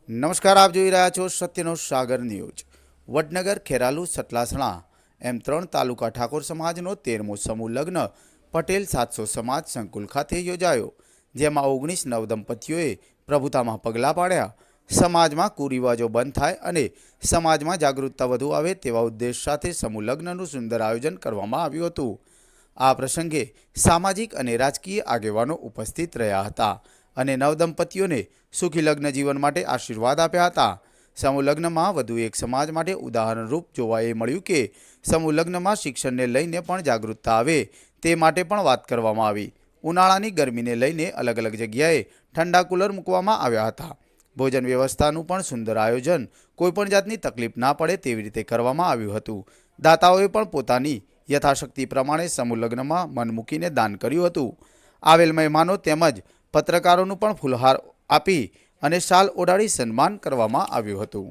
નમસ્કાર, આપ જોઈ રહ્યા છો સત્યનો સાગર ન્યૂઝ। વડનગર, ખેરાલુ, સતલાસણા એમ 3 તાલુકા ઠાકોર સમાજનો 13મો સમૂહ લગ્ન પટેલ 700 સમાજ સંકુલ ખાતે યોજાયો, જેમાં 19 નવદંપતીઓએ પ્રભુતામાં પગલાં પાડ્યા। સમાજમાં કુરિવાજો બંધ થાય અને સમાજમાં જાગૃતતા વધુ આવે તેવા ઉદ્દેશ સાથે સમૂહ લગ્નનું સુંદર આયોજન કરવામાં આવ્યું હતું। આ પ્રસંગે સામાજિક અને રાજકીય આગેવાનો ઉપસ્થિત રહ્યા હતા અને નવદંપતીઓને સુખી લગ્ન જીવન માટે આશીર્વાદ આપ્યા હતા। સમૂહ લગ્નમાં વધુ એક સમાજ માટે ઉદાહરણરૂપ જોવા મળ્યું કે સમૂહ લગ્નમાં શિક્ષણને લઈને પણ જાગૃતતા આવે તે માટે પણ વાત કરવામાં આવી। ઉનાળાની ગરમીને લઈને અલગ અલગ જગ્યાએ ઠંડા કુલર મૂકવામાં આવ્યા હતા। ભોજન વ્યવસ્થાનું પણ સુંદર આયોજન કોઈપણ જાતની તકલીફ ના પડે તેવી રીતે કરવામાં આવ્યું હતું। દાતાઓએ પણ પોતાની યથાશક્તિ પ્રમાણે સમૂહ લગ્નમાં મન મૂકીને દાન કર્યું હતું। આવેલ મહેમાનો તેમજ પત્રકારોનું પણ ફૂલહાર આપી અને શાલ ઓઢાડી સન્માન કરવામાં આવ્યું હતું।